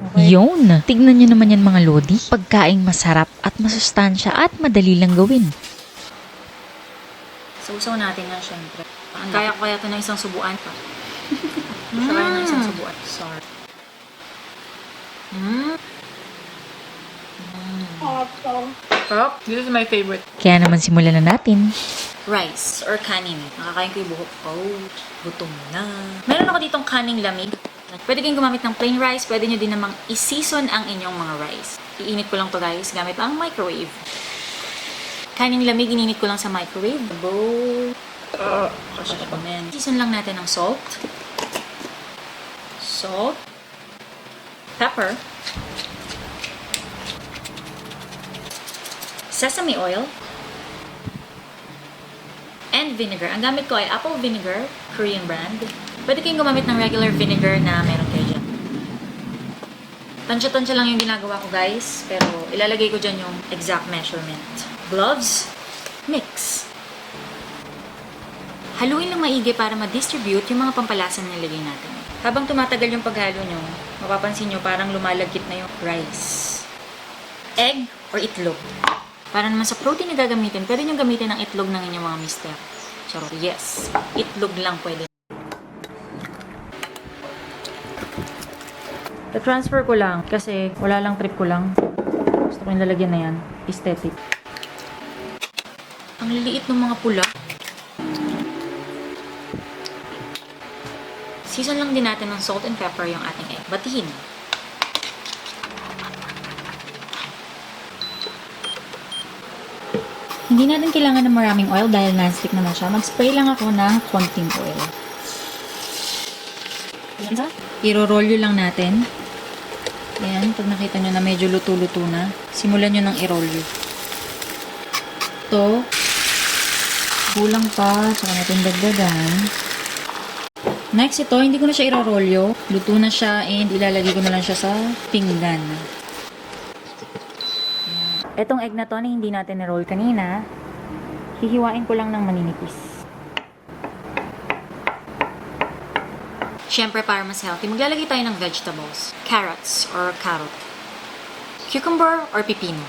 Okay. Yun! Tignan nyo naman yan mga lodi. Pagkaing masarap at masustansya at madali lang gawin. Sausaw natin yan, syempre. Kaya ko kaya ito ng isang subuan pa. Kaya ng isang subuan. Sorry. Sarap. This is my favorite. Kaya naman simulan na natin. Rice or kanin. Nakakain ko yung buhok. Oh, gutom na. Meron ako ditong kaning lamig. Pwede kayong gumamit ng plain rice. Pwede nyo din namang i-season ang inyong mga rice. Iinit ko lang to guys gamit ang microwave. Kaning lamig, ininit ko lang sa microwave. Bowl. Season lang natin ng salt. Salt. Pepper. Sesame oil. And vinegar. Ang gamit ko ay apple vinegar, Korean brand. Pwede kayong gumamit ng regular vinegar na meron kayo dyan. Tansya-tansya lang yung ginagawa ko guys, pero ilalagay ko dyan yung exact measurement. Gloves, mix. Haluin lang maigi para ma-distribute yung mga pampalasa na nilagay natin. Habang tumatagal yung paghalo nyo, mapapansin nyo parang lumalagkit na yung rice. Egg or itlog. Para naman sa protein na gagamitin, pwede nyo gamitin ang itlog ng inyong mga mister. Charot, yes. Itlog lang pwede. I-transfer ko lang kasi wala lang trip ko lang. Gusto ko yung lalagyan na yan. Aesthetic. Ang liliit ng mga pula. Season lang din natin ng salt and pepper yung ating egg. Batihin. Hindi natin kailangan ng maraming oil dahil non-stick naman siya. Mag-spray lang ako ng konting oil. I-roll lang natin. Ayan, pag nakita nyo na medyo luto-luto na, simulan nyo ng i-roll yun. Ito, kulang pa, saka natin dagdagan. Next, ito, hindi ko na siya i-roll. Luto na siya and ilalagay ko na lang siya sa pinggan. Etong egg na to na hindi natin i-roll kanina, hihiwain ko lang ng maninipis. Siyempre, para mas healthy, maglalagay tayo ng vegetables. Carrots or carrot. Cucumber or pipino.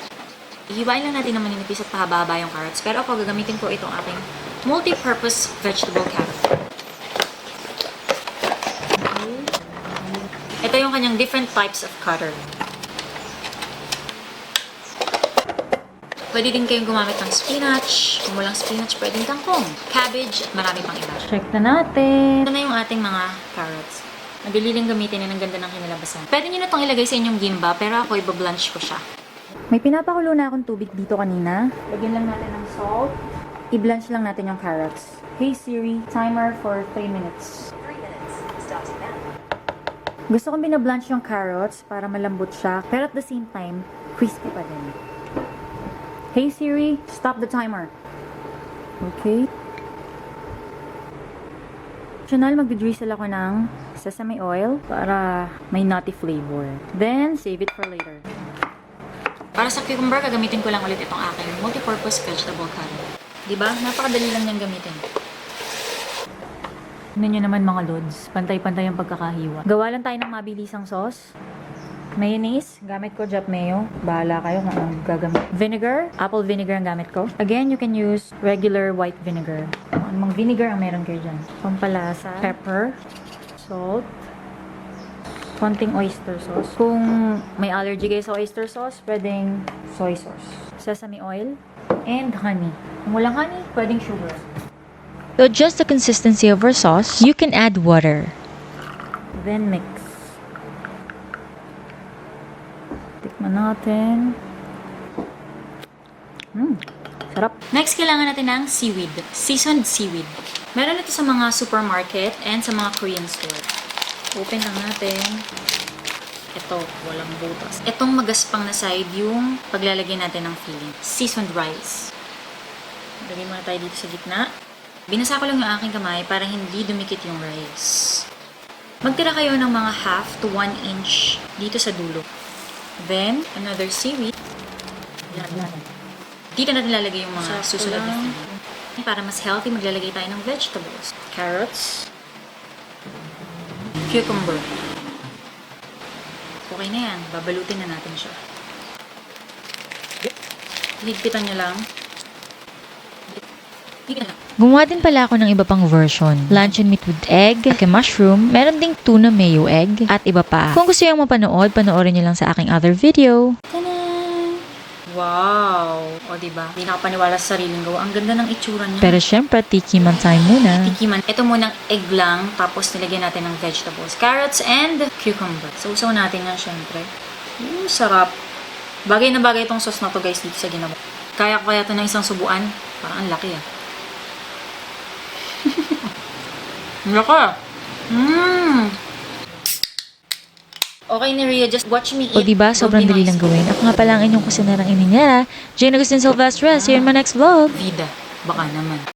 Ihiwain lang natin ng maninipis at pahaba-haba yung carrots. Pero ako, gagamitin ko itong ating multi-purpose vegetable carrot. Okay. Ito yung kanyang different types of cutter. Pwede din kayong gumamit ng spinach. Kung walang spinach, pwedeng kangkong, cabbage, at marami pang iba. Check na natin. Ito na yung ating mga carrots. Madali lang gamitin yan. Ang ganda ng kinalabasan. Pwede nyo na itong ilagay sa inyong gimba, pero ako ibablanch ko siya. May pinapakulo na akong tubig dito kanina. Lagyan lang natin ng salt. I-blanch lang natin yung carrots. Hey Siri, timer for 3 minutes. 3 minutes. Starting now. Gusto kong binablanch yung carrots para malambot siya, pero at the same time, crispy pa din. Hey Siri, stop the timer. Okay. Optional, magdi-drizzle ako ng sesame oil para may nutty flavor. Then, save it for later. Para sa cucumber, gagamitin ko lang ulit itong aking multi-purpose vegetable curry. Diba? Napakadali lang niyang gamitin. Tignan nyo naman mga lods. Pantay-pantay ang pagkakahiwa. Gawa lang tayo ng mabilisang sauce. Mayonnaise, gamit ko Jap Mayo. Bahala kayo kung anong gagamit. Vinegar, apple vinegar ang gamit ko. Again, you can use regular white vinegar. Kung anong vinegar ang meron kayo dyan. Pampalasa, pepper, salt, konting oyster sauce. Kung may allergy kayo sa oyster sauce, pwedeng soy sauce. Sesame oil, and honey. Kung walang honey, pwedeng sugar. To adjust the consistency of our sauce, you can add water. Then mix. Tikman natin. Sarap. Next, kailangan natin ng seaweed. Seasoned seaweed. Meron ito sa mga supermarket and sa mga Korean store. Open lang natin. Ito, walang butas. Itong magaspang na side yung paglalagay natin ng filling. Seasoned rice. Lagay muna tayo dito sa gitna. Binasa ko lang yung aking kamay para hindi dumikit yung rice. Magtira kayo ng mga half to 1 inch dito sa dulo. Then, another seaweed. Dito natin lalagay yung mga susunod na filling. Para mas healthy, maglalagay tayo ng vegetables. Carrots. Cucumber. Okay Okay na yan. Babalutin na natin siya. Higpitan niya lang. Higpitan lang. Gumawa din pala ako ng iba pang version. Luncheon meat with egg, kay mushroom, meron ding tuna mayo egg, at iba pa. Kung gusto yung mapanood, panoorin nyo lang sa aking other video. Tanan! Wow! O, diba? Hindi nakapaniwala sa sariling gawa. Ang ganda ng itsura niya. Pero syempre, tikiman tayo muna. Tikiman. Ito munang egg lang, tapos nilagyan natin ng vegetables. Carrots and cucumber. So, usaw natin yan, syempre. Sarap. Bagay na bagay itong sauce na to, guys, dito sa ginawa. Kaya ko kaya ito ng isang subuan. Parang ang laki, ah. Laki. Okay ni Rhea, just watch me eat. O diba, sobrang Don't be dali lang nice. gawin. Ako nga pala ang inyong kusinerang ininyara, Jane Agustin Silvestre. See you in my next vlog. Vida. Baka naman.